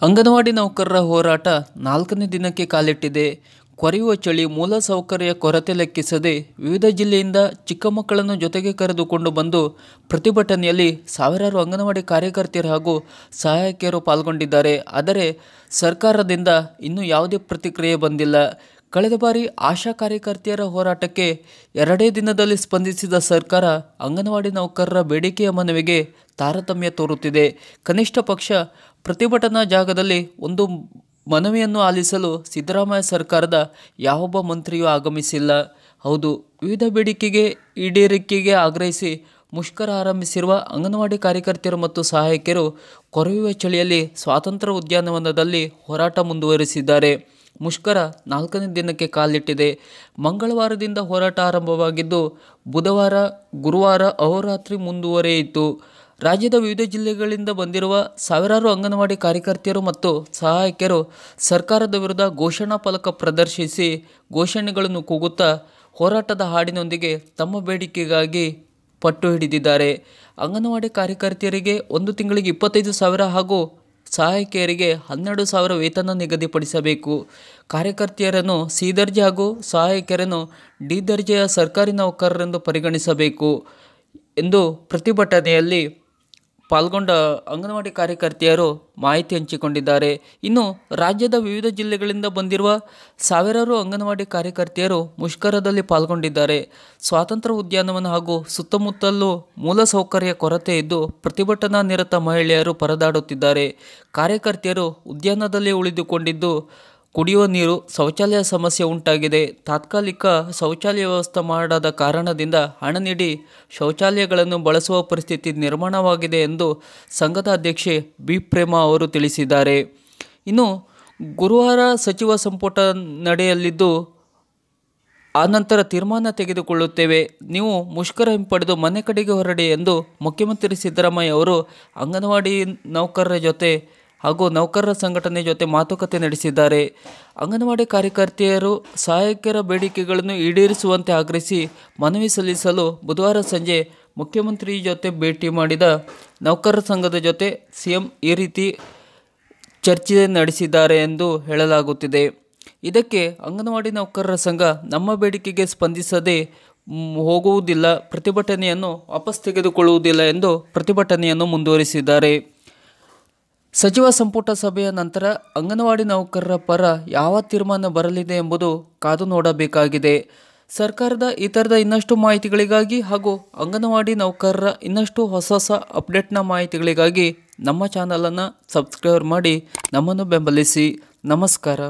ಅಂಗನವಾಡಿ ನೌಕರರ ಹೋರಾಟ 4ನೇ ದಿನಕ್ಕೆ ಕಾಲಿಟ್ಟಿದೆ. ಕೊರೆಯುವ ಚಳಿ, ಮೂಲಸೌಕರ್ಯ ಕೊರತೆ ಲೆಕ್ಕಿಸದೆ ವಿವಿಧ ಜಿಲ್ಲೆಯಿಂದ ಚಿಕ್ಕ ಮಕ್ಕಳನ್ನು ಜೊತೆಗೆ ಕರೆದುಕೊಂಡು ಬಂದು ಪ್ರತಿಭಟನೆಯಲ್ಲಿ ಸಾವಿರಾರು ಅಂಗನವಾಡಿ ಕಾರ್ಯಕರ್ತೆಯರು ಹಾಗೂ ಸಹಾಯಕಿಯರು ಪಾಲ್ಗೊಂಡಿದ್ದಾರೆ. ಆದರೆ ಸರ್ಕಾರದಿಂದ ಇನ್ನೂ ಯಾವುದೇ ಪ್ರತಿಕ್ರಿಯೆ ಬಂದಿಲ್ಲ. ಕಳೆದ ಬಾರಿ ಆಶಾ ಕಾರ್ಯಕರ್ತೆಯರ ಹೋರಾಟಕ್ಕೆ 2 ದಿನದಲ್ಲಿ ಸ್ಪಂದಿಸಿದ ಸರ್ಕಾರ ಅಂಗನವಾಡಿ ನೌಕರರ ಬೇಡಿಕೆಯ ಮನವಿಗೆ ತಾರತಮ್ಯ ತೋರುತ್ತಿದೆ. ಕನಿಷ್ಠ ಪಕ್ಷ ಪ್ರತಿಭಟನಾ ಜಾಗದಲ್ಲಿ ಒಂದು ಮನವಿಯನ್ನು ಆಲಿಸಲು ಸಿದ್ದರಾಮಯ್ಯ ಸರ್ಕಾರದ ಯಾವೊಬ್ಬ ಮಂತ್ರಿಯೂ ಆಗಮಿಸಿಲ್ಲ. ಹೌದು, ವಿವಿಧ ಬೇಡಿಕೆಗೆ ಈಡೇರಿಕೆಗೆ ಆಗ್ರಹಿಸಿ ಮುಷ್ಕರ ಆರಂಭಿಸಿರುವ ಅಂಗನವಾಡಿ ಕಾರ್ಯಕರ್ತೆಯರು ಮತ್ತು ಸಹಾಯಕಿಯರು ಕೊರೆಯುವ ಚಳಿಯಲ್ಲಿ ಸ್ವಾತಂತ್ರ್ಯ ಉದ್ಯಾನವನದಲ್ಲಿ ಹೋರಾಟ ಮುಂದುವರಿಸಿದ್ದಾರೆ. ಮುಷ್ಕರ 4ನೇ ದಿನಕ್ಕೆ ಕಾಲಿಟ್ಟಿದೆ. ಮಂಗಳವಾರದಿಂದ ಹೋರಾಟ ಆರಂಭವಾಗಿದ್ದು ಬುಧವಾರ, ಗುರುವಾರ ಅಹೋರಾತ್ರಿ ಮುಂದುವರಿಯಿತು. ರಾಜ್ಯದ ವಿವಿಧ ಜಿಲ್ಲೆಗಳಿಂದ ಬಂದಿರುವ ಸಾವಿರಾರು ಅಂಗನವಾಡಿ ಕಾರ್ಯಕರ್ತೆಯರು ಮತ್ತು ಸಹಾಯಕಿಯರು ಸರ್ಕಾರದ ವಿರುದ್ಧ ಘೋಷಣಾ ಫಲಕ ಪ್ರದರ್ಶಿಸಿ ಘೋಷಣೆಗಳನ್ನು ಕೂಗುತ್ತಾ ಹೋರಾಟದ ಹಾಡಿನೊಂದಿಗೆ ತಮ್ಮ ಬೇಡಿಕೆಗಾಗಿ ಪಟ್ಟು ಹಿಡಿದಿದ್ದಾರೆ. ಅಂಗನವಾಡಿ ಕಾರ್ಯಕರ್ತೆಯರಿಗೆ ಒಂದು ತಿಂಗಳಿಗೆ 25,000 ಹಾಗೂ ಸಹಾಯಕಿಯರಿಗೆ 12,000 ವೇತನ ನಿಗದಿಪಡಿಸಬೇಕು. ಕಾರ್ಯಕರ್ತೆಯರನ್ನು ಸಿ ದರ್ಜೆ ಹಾಗೂ ಸಹಾಯಕಿಯರನ್ನು ಡಿ ದರ್ಜೆಯ ಸರ್ಕಾರಿ ನೌಕರರೆಂದು ಪರಿಗಣಿಸಬೇಕು ಎಂದು ಪ್ರತಿಭಟನೆಯಲ್ಲಿ ಪಾಲ್ಗೊಂಡ ಅಂಗನವಾಡಿ ಕಾರ್ಯಕರ್ತೆಯರು ಮಾಹಿತಿ ಹಂಚಿಕೊಂಡಿದ್ದಾರೆ. ಇನ್ನು ರಾಜ್ಯದ ವಿವಿಧ ಜಿಲ್ಲೆಗಳಿಂದ ಬಂದಿರುವ ಸಾವಿರಾರು ಅಂಗನವಾಡಿ ಕಾರ್ಯಕರ್ತೆಯರು ಮುಷ್ಕರದಲ್ಲಿ ಪಾಲ್ಗೊಂಡಿದ್ದಾರೆ. ಸ್ವಾತಂತ್ರ್ಯ ಉದ್ಯಾನವನ ಹಾಗೂ ಸುತ್ತಮುತ್ತಲೂ ಮೂಲಸೌಕರ್ಯ ಕೊರತೆ ಇದ್ದು ಪ್ರತಿಭಟನಾ ನಿರತ ಮಹಿಳೆಯರು ಪರದಾಡುತ್ತಿದ್ದಾರೆ. ಕಾರ್ಯಕರ್ತೆಯರು ಉದ್ಯಾನದಲ್ಲೇ ಉಳಿದುಕೊಂಡಿದ್ದು ಕುಡಿಯುವ ನೀರು, ಶೌಚಾಲಯ ಸಮಸ್ಯೆ ಉಂಟಾಗಿದೆ. ತಾತ್ಕಾಲಿಕ ಶೌಚಾಲಯ ವ್ಯವಸ್ಥೆ ಮಾಡದ ಕಾರಣದಿಂದ ಹಣ ನೀಡಿ ಶೌಚಾಲಯಗಳನ್ನು ಬಳಸುವ ಪರಿಸ್ಥಿತಿ ನಿರ್ಮಾಣವಾಗಿದೆ ಎಂದು ಸಂಘದ ಅಧ್ಯಕ್ಷೆ ಬಿ ಪ್ರೇಮಾ ಅವರು ತಿಳಿಸಿದ್ದಾರೆ. ಇನ್ನು ಗುರುವಾರ ಸಚಿವ ಸಂಪುಟ ನಡೆಯಲಿದ್ದು ಆನಂತರ ತೀರ್ಮಾನ ತೆಗೆದುಕೊಳ್ಳುತ್ತೇವೆ. ನೀವು ಮುಷ್ಕರ ಹಿಂಪಡೆದು ಮನೆ ಕಡೆಗೆ ಹೊರಡಿ ಎಂದು ಮುಖ್ಯಮಂತ್ರಿ ಸಿದ್ದರಾಮಯ್ಯ ಅವರು ಅಂಗನವಾಡಿ ನೌಕರರ ಜೊತೆ ಹಾಗೂ ನೌಕರರ ಸಂಘಟನೆ ಜೊತೆ ಮಾತುಕತೆ ನಡೆಸಿದ್ದಾರೆ. ಅಂಗನವಾಡಿ ಕಾರ್ಯಕರ್ತೆಯರು ಸಹಾಯಕಿಯರ ಬೇಡಿಕೆಗಳನ್ನು ಈಡೇರಿಸುವಂತೆ ಆಗ್ರಹಿಸಿ ಮನವಿ ಸಲ್ಲಿಸಲು ಬುಧವಾರ ಸಂಜೆ ಮುಖ್ಯಮಂತ್ರಿ ಜೊತೆ ಭೇಟಿ ಮಾಡಿದ ನೌಕರರ ಸಂಘದ ಜೊತೆ ಸಿಎಂ ಈ ರೀತಿ ಚರ್ಚೆ ನಡೆಸಿದ್ದಾರೆ ಎಂದು ಹೇಳಲಾಗುತ್ತಿದೆ. ಇದಕ್ಕೆ ಅಂಗನವಾಡಿ ನೌಕರರ ಸಂಘ ನಮ್ಮ ಬೇಡಿಕೆಗೆ ಸ್ಪಂದಿಸದೆ ಹೋಗುವುದಿಲ್ಲ, ಪ್ರತಿಭಟನೆಯನ್ನು ವಾಪಸ್ ತೆಗೆದುಕೊಳ್ಳುವುದಿಲ್ಲ ಎಂದು ಪ್ರತಿಭಟನೆಯನ್ನು ಮುಂದುವರಿಸಿದ್ದಾರೆ. ಸಚಿವ ಸಂಪುಟ ಸಭೆಯ ನಂತರ ಅಂಗನವಾಡಿ ನೌಕರರ ಪರ ಯಾವ ತೀರ್ಮಾನ ಬರಲಿದೆ ಎಂಬುದು ಕಾದು ನೋಡಬೇಕಾಗಿದೆ. ಸರ್ಕಾರದ ಈ ಥರದ ಇನ್ನಷ್ಟು ಮಾಹಿತಿಗಳಿಗಾಗಿ ಹಾಗೂ ಅಂಗನವಾಡಿ ನೌಕರರ ಇನ್ನಷ್ಟು ಹೊಸ ಅಪ್ಡೇಟ್ನ ಮಾಹಿತಿಗಳಿಗಾಗಿ ನಮ್ಮ ಚಾನಲನ್ನು ಸಬ್ಸ್ಕ್ರೈಬ್ ಮಾಡಿ ನಮ್ಮನ್ನು ಬೆಂಬಲಿಸಿ. ನಮಸ್ಕಾರ.